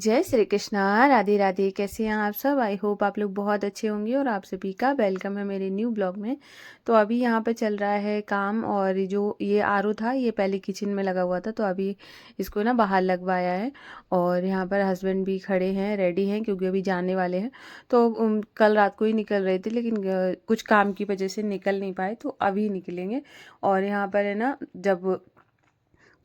जय श्री कृष्णा, राधे राधे। कैसे हैं आप सब? आई होप आप लोग बहुत अच्छे होंगे और आप सभी का वेलकम है मेरे न्यू ब्लॉग में। तो अभी यहाँ पे चल रहा है काम, और जो ये आरओ था ये पहले किचन में लगा हुआ था, तो अभी इसको ना बाहर लगवाया है। और यहाँ पर हस्बैंड भी खड़े हैं, रेडी हैं, क्योंकि अभी जाने वाले हैं। तो कल रात को ही निकल रहे थे, लेकिन कुछ काम की वजह से निकल नहीं पाए, तो अभी निकलेंगे। और यहाँ पर है ना, जब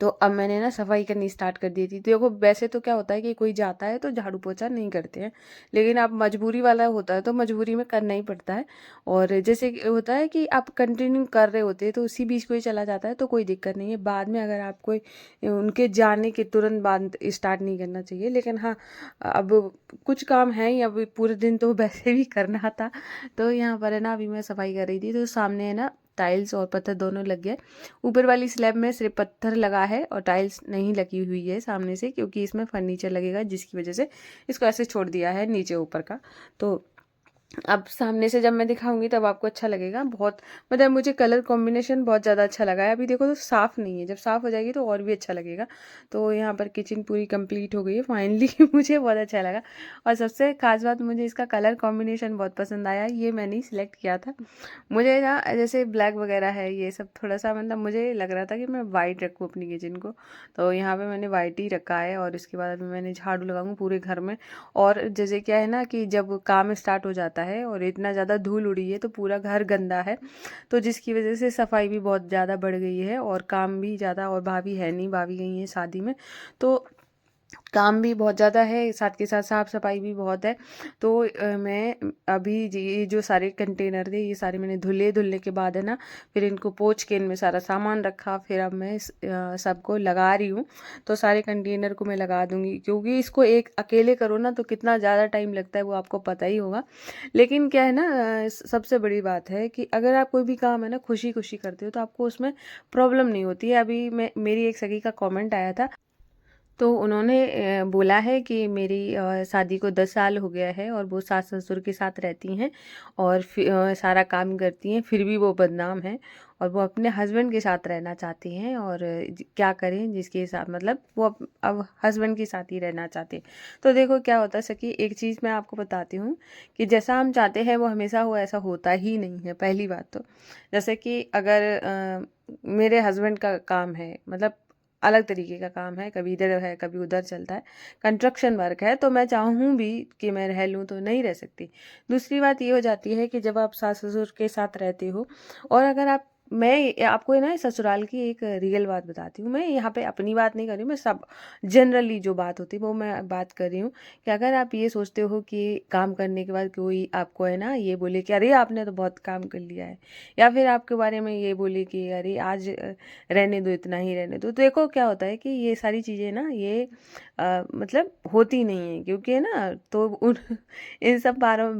तो अब मैंने ना सफाई करनी स्टार्ट कर दी थी। तो देखो, वैसे तो क्या होता है कि कोई जाता है तो झाड़ू पोछा नहीं करते हैं, लेकिन अब मजबूरी वाला होता है तो मजबूरी में करना ही पड़ता है। और जैसे कि होता है कि आप कंटिन्यू कर रहे होते हैं तो उसी बीच कोई चला जाता है तो कोई दिक्कत नहीं है। बाद में अगर आप कोई उनके जाने के तुरंत बाद स्टार्ट नहीं करना चाहिए। लेकिन हाँ, अब कुछ काम है ही, अब पूरे दिन तो वैसे भी करना था। तो यहाँ पर है ना, अभी मैं सफाई कर रही थी तो सामने है ना, टाइल्स और पत्थर दोनों लग गए। ऊपर वाली स्लैब में सिर्फ पत्थर लगा है और टाइल्स नहीं लगी हुई है सामने से, क्योंकि इसमें फर्नीचर लगेगा, जिसकी वजह से इसको ऐसे छोड़ दिया है नीचे ऊपर का। तो अब सामने से जब मैं दिखाऊंगी तब आपको अच्छा लगेगा। बहुत मतलब मुझे कलर कॉम्बिनेशन बहुत ज़्यादा अच्छा लगा है। अभी देखो तो साफ़ नहीं है, जब साफ़ हो जाएगी तो और भी अच्छा लगेगा। तो यहाँ पर किचन पूरी कंप्लीट हो गई है फाइनली मुझे बहुत अच्छा लगा। और सबसे खास बात, मुझे इसका कलर कॉम्बिनेशन बहुत पसंद आया। ये मैंने ही सिलेक्ट किया था। मुझे ना जैसे ब्लैक वगैरह है ये सब, थोड़ा सा मतलब मुझे लग रहा था कि मैं वाइट रखूँ अपनी किचन को। तो यहाँ पे मैंने वाइट ही रखा है। और इसके बाद अभी मैंने झाड़ू लगाऊंगी पूरे घर में। और जैसे क्या है ना, कि जब काम स्टार्ट हो जाता है और इतना ज़्यादा धूल उड़ी है तो पूरा घर गंदा है, तो जिसकी वजह से सफाई भी बहुत ज़्यादा बढ़ गई है और काम भी ज़्यादा। और भाभी है नहीं, भाभी गई है शादी में, तो काम भी बहुत ज़्यादा है, साथ के साथ साफ सफाई भी बहुत है। तो मैं अभी ये जो सारे कंटेनर थे ये सारे मैंने धुलने के बाद है ना, फिर इनको पोंछ के इनमें सारा सामान रखा। फिर अब मैं सबको लगा रही हूँ। तो सारे कंटेनर को मैं लगा दूंगी, क्योंकि इसको एक अकेले करो ना तो कितना ज़्यादा टाइम लगता है वो आपको पता ही होगा। लेकिन क्या है ना, सबसे बड़ी बात है कि अगर आप कोई भी काम है ना खुशी खुशी करते हो तो आपको उसमें प्रॉब्लम नहीं होती है। अभी मैं मेरी एक सखी का कमेंट आया था, तो उन्होंने बोला है कि मेरी शादी को 10 साल हो गया है और वो सास ससुर के साथ रहती हैं और सारा काम करती हैं, फिर भी वो बदनाम हैं। और वो अपने हस्बैंड के साथ रहना चाहती हैं, और क्या करें, जिसके साथ मतलब वो अब हस्बैंड के साथ ही रहना चाहते हैं। तो देखो क्या होता है सखी, एक चीज़ मैं आपको बताती हूँ कि जैसा हम चाहते हैं वो हमेशा हो ऐसा होता ही नहीं है। पहली बात तो जैसे कि अगर मेरे हस्बैंड का काम है, मतलब अलग तरीके का काम है, कभी इधर है कभी उधर चलता है, कंस्ट्रक्शन वर्क है, तो मैं चाहूँ भी कि मैं रह लूँ तो नहीं रह सकती। दूसरी बात ये हो जाती है कि जब आप सास ससुर के साथ रहते हो, और अगर आप मैं आपको है ना ससुराल की एक रियल बात बताती हूँ। मैं यहाँ पे अपनी बात नहीं कर रही हूँ, मैं सब जनरली जो बात होती है वो मैं बात कर रही हूँ। कि अगर आप ये सोचते हो कि काम करने के बाद कोई आपको है ना ये बोले कि अरे आपने तो बहुत काम कर लिया है, या फिर आपके बारे में ये बोले कि अरे आज रहने दो, इतना ही रहने दो, तो देखो क्या होता है कि ये सारी चीज़ें ना ये मतलब होती नहीं है, क्योंकि है ना, तो उन इन सब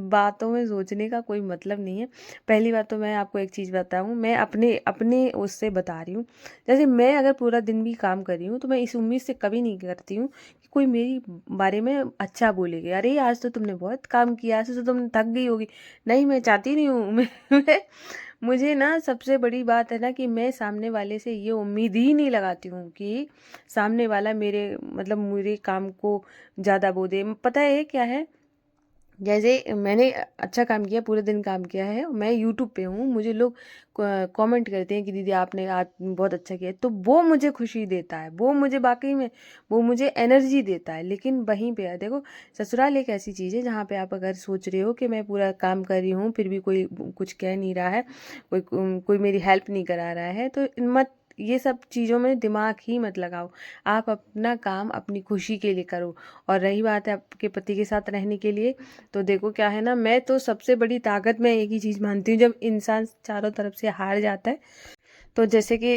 बातों में सोचने का कोई मतलब नहीं है। पहली बात तो मैं आपको एक चीज़ बताऊँ, मैं अपने अपने उससे बता रही हूँ। जैसे मैं अगर पूरा दिन भी काम कर रही हूँ तो मैं इस उम्मीद से कभी नहीं करती हूँ कि कोई मेरी बारे में अच्छा बोलेगा, अरे आज तो तुमने बहुत काम किया, आज तो तुम थक गई होगी। नहीं, मैं चाहती नहीं हूँ मुझे ना सबसे बड़ी बात है ना कि मैं सामने वाले से ये उम्मीद ही नहीं लगाती हूँ कि सामने वाला मेरे मतलब मेरे काम को ज़्यादा वो दे। पता है क्या है, जैसे मैंने अच्छा काम किया, पूरे दिन काम किया है, मैं यूट्यूब पे हूँ, मुझे लोग कमेंट करते हैं कि दीदी आपने आज बहुत अच्छा किया, तो वो मुझे खुशी देता है, वो मुझे वाकई में वो मुझे एनर्जी देता है। लेकिन वहीं पे है देखो, ससुराल एक ऐसी चीज़ है जहाँ पे आप अगर सोच रहे हो कि मैं पूरा काम कर रही हूँ फिर भी कोई कुछ कह नहीं रहा है, कोई कोई मेरी हेल्प नहीं करा रहा है, तो मत, ये सब चीज़ों में दिमाग ही मत लगाओ। आप अपना काम अपनी खुशी के लिए करो। और रही बात है आपके पति के साथ रहने के लिए, तो देखो क्या है ना, मैं तो सबसे बड़ी ताकत मैं एक ही चीज़ मानती हूँ, जब इंसान चारों तरफ से हार जाता है। तो जैसे कि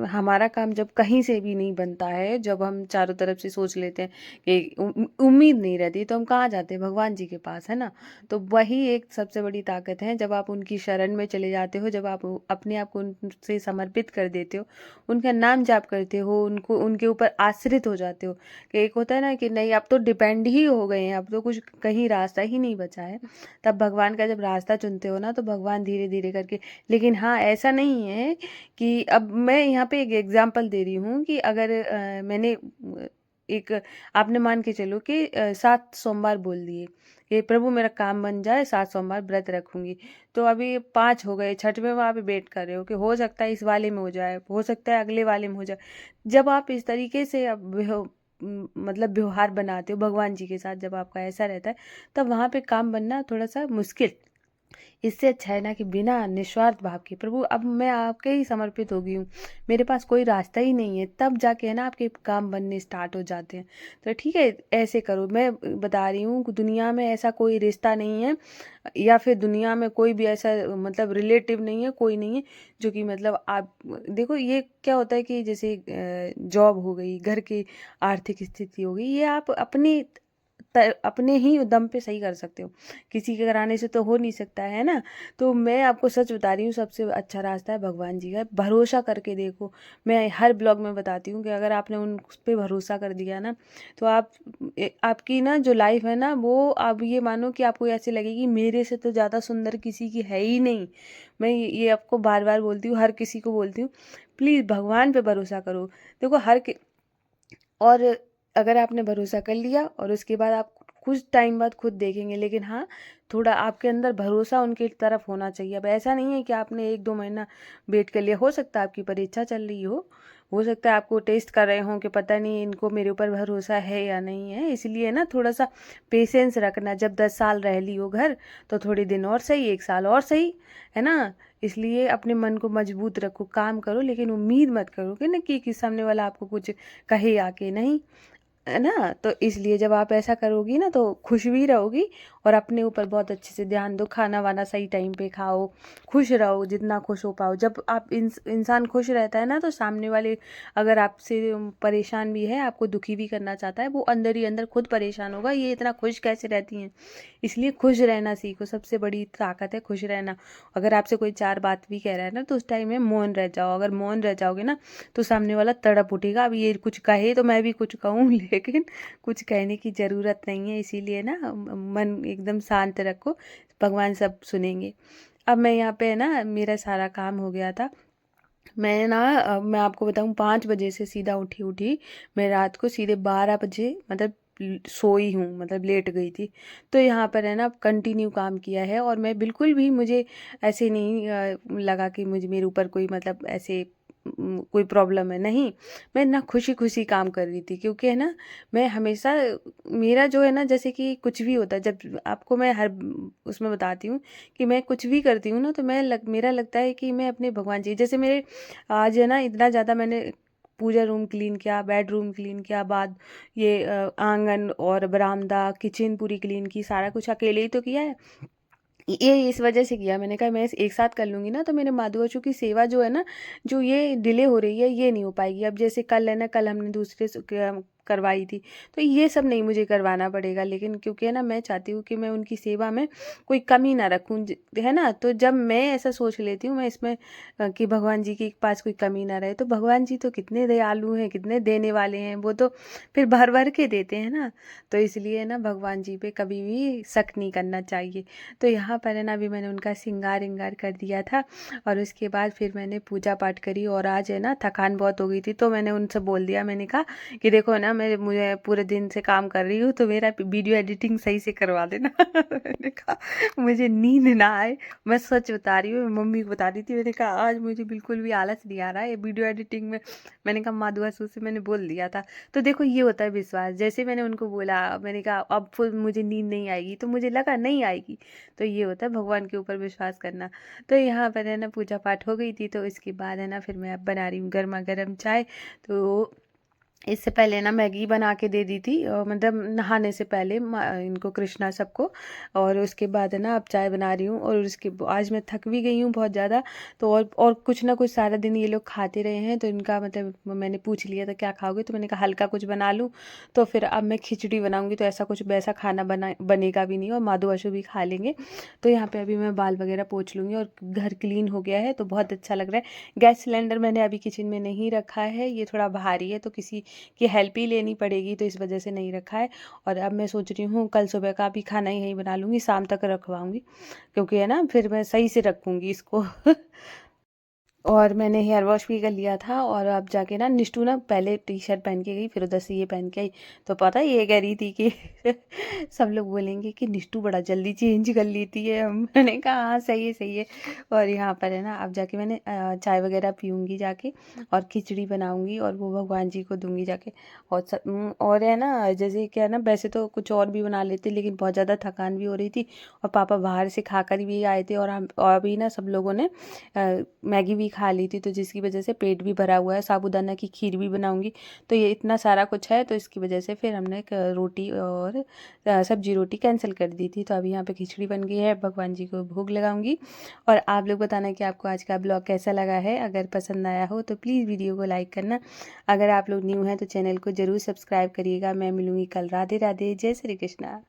हमारा काम जब कहीं से भी नहीं बनता है, जब हम चारों तरफ से सोच लेते हैं कि उम्मीद नहीं रहती, तो हम कहाँ जाते हैं, भगवान जी के पास, है ना। तो वही एक सबसे बड़ी ताकत है, जब आप उनकी शरण में चले जाते हो, जब आप अपने आप को उनसे समर्पित कर देते हो, उनका नाम जाप करते हो, उनको उनके ऊपर आश्रित हो जाते हो। कि एक होता है ना कि नहीं अब तो डिपेंड ही हो गए हैं, अब तो कुछ कहीं रास्ता ही नहीं बचा है, तब भगवान का जब रास्ता चुनते हो ना तो भगवान धीरे धीरे करके। लेकिन हाँ, ऐसा नहीं है कि अब मैं यहाँ पे एक एग्जांपल दे रही हूँ कि अगर मैंने एक आपने मान के चलो कि 7 सोमवार बोल दिए कि प्रभु मेरा काम बन जाए, 7 सोमवार व्रत रखूँगी। तो अभी 5 हो गए, छठवें वहाँ पे वेट कर रहे हो कि हो सकता है इस वाले में हो जाए, हो सकता है अगले वाले में हो जाए। जब आप इस तरीके से मतलब व्यवहार बनाते हो भगवान जी के साथ, जब आपका ऐसा रहता है, तब वहाँ पे काम बनना थोड़ा-सा मुश्किल। इससे अच्छा है ना कि बिना निस्वार्थ भाव के, प्रभु अब मैं आपके ही समर्पित हो गई हूँ, मेरे पास कोई रास्ता ही नहीं है, तब जाके है ना आपके काम बनने स्टार्ट हो जाते हैं। तो ठीक है, ऐसे करो। मैं बता रही हूँ कि दुनिया में ऐसा कोई रिश्ता नहीं है, या फिर दुनिया में कोई भी ऐसा मतलब रिलेटिव नहीं है, कोई नहीं है जो कि मतलब आप देखो, ये क्या होता है कि जैसे जॉब हो गई, घर की आर्थिक स्थिति हो गई, ये आप अपने ही दम पे सही कर सकते हो, किसी के कराने से तो हो नहीं सकता है ना। तो मैं आपको सच बता रही हूँ, सबसे अच्छा रास्ता है भगवान जी का, भरोसा करके देखो। मैं हर ब्लॉग में बताती हूँ कि अगर आपने उन पे भरोसा कर दिया ना, तो आपकी ना जो लाइफ है ना, वो आप ये मानो कि आपको ऐसे लगेगी मेरे से तो ज़्यादा सुंदर किसी की है ही नहीं। मैं ये आपको बार बार बोलती हूँ, हर किसी को बोलती हूँ, प्लीज़ भगवान पे भरोसा करो। देखो और अगर आपने भरोसा कर लिया और उसके बाद आप कुछ टाइम बाद खुद देखेंगे, लेकिन हाँ, थोड़ा आपके अंदर भरोसा उनकी तरफ होना चाहिए। अब ऐसा नहीं है कि आपने 1-2 महीना वेट कर लिया, हो सकता है आपकी परीक्षा चल रही हो सकता है आपको टेस्ट कर रहे हों कि पता नहीं इनको मेरे ऊपर भरोसा है या नहीं है, इसलिए ना थोड़ा सा पेशेंस रखना। जब 10 साल रह ली हो घर, तो थोड़े दिन और सही, 1 साल और सही, है ना। इसलिए अपने मन को मजबूत रखो, काम करो, लेकिन उम्मीद मत करो कि सामने वाला आपको कुछ कहे आके, नहीं, है ना। तो इसलिए जब आप ऐसा करोगी ना, तो खुश भी रहोगी और अपने ऊपर बहुत अच्छे से ध्यान दो, खाना वाना सही टाइम पे खाओ, खुश रहो जितना खुश हो पाओ। जब आप इंसान खुश रहता है ना, तो सामने वाले अगर आपसे परेशान भी है, आपको दुखी भी करना चाहता है, वो अंदर ही अंदर खुद परेशान होगा, ये इतना खुश कैसे रहती हैं। इसलिए खुश रहना सीखो, सबसे बड़ी ताकत है खुश रहना। अगर आपसे कोई 4 बात भी कह रहा है ना, तो उस टाइम में मौन रह जाओ। अगर मौन रह जाओगे ना, तो सामने वाला तड़प उठेगा, अब ये कुछ कहे तो मैं भी कुछ कहूँ लेकिन कुछ कहने की ज़रूरत नहीं है। इसीलिए ना मन एकदम शांत रखो, भगवान सब सुनेंगे। अब मैं यहाँ पे है ना, मेरा सारा काम हो गया था। मैं आपको बताऊँ, 5 बजे से सीधा उठी उठी मैं रात को सीधे 12 बजे मतलब सोई हूँ, मतलब लेट गई थी। तो यहाँ पर है ना कंटिन्यू काम किया है, और मैं बिल्कुल भी, मुझे ऐसे नहीं लगा कि मुझे मेरे ऊपर कोई मतलब ऐसे कोई प्रॉब्लम है, नहीं। मैं ना खुशी खुशी काम कर रही थी, क्योंकि है ना, मैं हमेशा, मेरा जो है ना, जैसे कि कुछ भी होता है, जब आपको मैं हर उसमें बताती हूँ कि मैं कुछ भी करती हूँ ना, तो मेरा लगता है कि मैं अपने भगवान जी, जैसे मेरे आज है ना, इतना ज़्यादा मैंने पूजा रूम क्लीन किया, बेडरूम क्लीन किया, बाद ये आंगन और बरामदा, किचन पूरी क्लीन की, सारा कुछ अकेले ही तो किया है। ये इस वजह से किया, मैंने कहा मैं एक साथ कर लूँगी ना, तो मेरे माधुआचू की सेवा जो है ना, जो ये डिले हो रही है, ये नहीं हो पाएगी। अब जैसे कल है ना, कल हमने दूसरे से करवाई थी, तो ये सब नहीं मुझे करवाना पड़ेगा, लेकिन क्योंकि है ना, मैं चाहती हूँ कि मैं उनकी सेवा में कोई कमी ना रखूँ, है ना। तो जब मैं ऐसा सोच लेती हूँ मैं इसमें कि भगवान जी के पास कोई कमी ना रहे, तो भगवान जी तो कितने दयालु हैं, कितने देने वाले हैं, वो तो फिर भर भर के देते हैं ना। तो इसलिए ना भगवान जी पे कभी भी शक नहीं करना चाहिए। तो यहाँ पर है ना, अभी मैंने उनका श्रृंगार विंगार कर दिया था, और उसके बाद फिर मैंने पूजा पाठ करी, और आज है ना थकान बहुत हो गई थी, तो मैंने उनसे बोल दिया, मैंने कहा कि देखो ना, मुझे पूरे दिन से काम कर रही हूँ, तो मेरा वीडियो एडिटिंग सही से करवा देना मैंने कहा मुझे नींद ना आए। मैं सच बता रही हूँ, मैं मम्मी को बता रही थी, मैंने कहा आज मुझे बिल्कुल भी आलस नहीं आ रहा है ये वीडियो एडिटिंग में। मैंने कहा माधुआसू से मैंने बोल दिया था। तो देखो, ये होता है विश्वास। जैसे मैंने उनको बोला, मैंने कहा अब फिर मुझे नींद नहीं आएगी, तो मुझे लगा नहीं आएगी। तो ये होता है भगवान के ऊपर विश्वास करना। तो यहाँ पर है ना पूजा पाठ हो गई थी, तो इसके बाद है ना फिर मैं अब बना रही हूँ गर्मा गर्म चाय। तो इससे पहले ना मैगी बना के दे दी थी, मतलब नहाने से पहले इनको, कृष्णा सबको। और उसके बाद है ना अब चाय बना रही हूँ, और आज मैं थक भी गई हूँ बहुत ज़्यादा। तो और कुछ ना कुछ सारा दिन ये लोग खाते रहे हैं, तो इनका मतलब मैंने पूछ लिया था क्या खाओगे, तो मैंने कहा हल्का कुछ बना लूँ। तो फिर अब मैं खिचड़ी बनाऊँगी, तो ऐसा कुछ वैसा खाना बनेगा भी नहीं, और माधु वाशु भी खा लेंगे। तो यहाँ पे अभी मैं बाल वगैरह पोंछ लूँगी, और घर क्लीन हो गया है, तो बहुत अच्छा लग रहा है। गैस सिलेंडर मैंने अभी किचन में नहीं रखा है, ये थोड़ा भारी है, तो किसी की हेल्प ही लेनी पड़ेगी, तो इस वजह से नहीं रखा है। और अब मैं सोच रही हूँ कल सुबह का भी खाना यहीं बना लूँगी, शाम तक रखवाऊँगी, क्योंकि है ना फिर मैं सही से रखूँगी इसको और मैंने हेयर वॉश भी कर लिया था और अब जाके ना निष्ठू ना पहले टी शर्ट पहन के गई, फिर उधर से ये पहन के आई। तो पता है ये कह रही थी कि सब लोग बोलेंगे कि निष्ठू बड़ा जल्दी चेंज कर लेती है। मैंने कहा हाँ सही है सही है। और यहाँ पर है ना अब जाके मैंने चाय वगैरह पीऊँगी जाके, और खिचड़ी बनाऊँगी और वो भगवान जी को दूंगी जाके। और और है ना जैसे क्या है ना, वैसे तो कुछ और भी बना लेते लेकिन बहुत ज़्यादा थकान भी हो रही थी, और पापा बाहर से खा कर भी आए थे, और हम और अभी ना सब लोगों ने मैगी भी खा ली थी, तो जिसकी वजह से पेट भी भरा हुआ है। साबूदाना की खीर भी बनाऊंगी, तो ये इतना सारा कुछ है, तो इसकी वजह से फिर हमने रोटी और सब्जी रोटी कैंसिल कर दी थी। तो अभी यहाँ पे खिचड़ी बन गई है, भगवान जी को भोग लगाऊंगी। और आप लोग बताना कि आपको आज का ब्लॉग कैसा लगा है। अगर पसंद आया हो तो प्लीज़ वीडियो को लाइक करना। अगर आप लोग न्यू हैं तो चैनल को ज़रूर सब्सक्राइब करिएगा। मैं मिलूँगी कल। राधे राधे, जय श्री कृष्णा।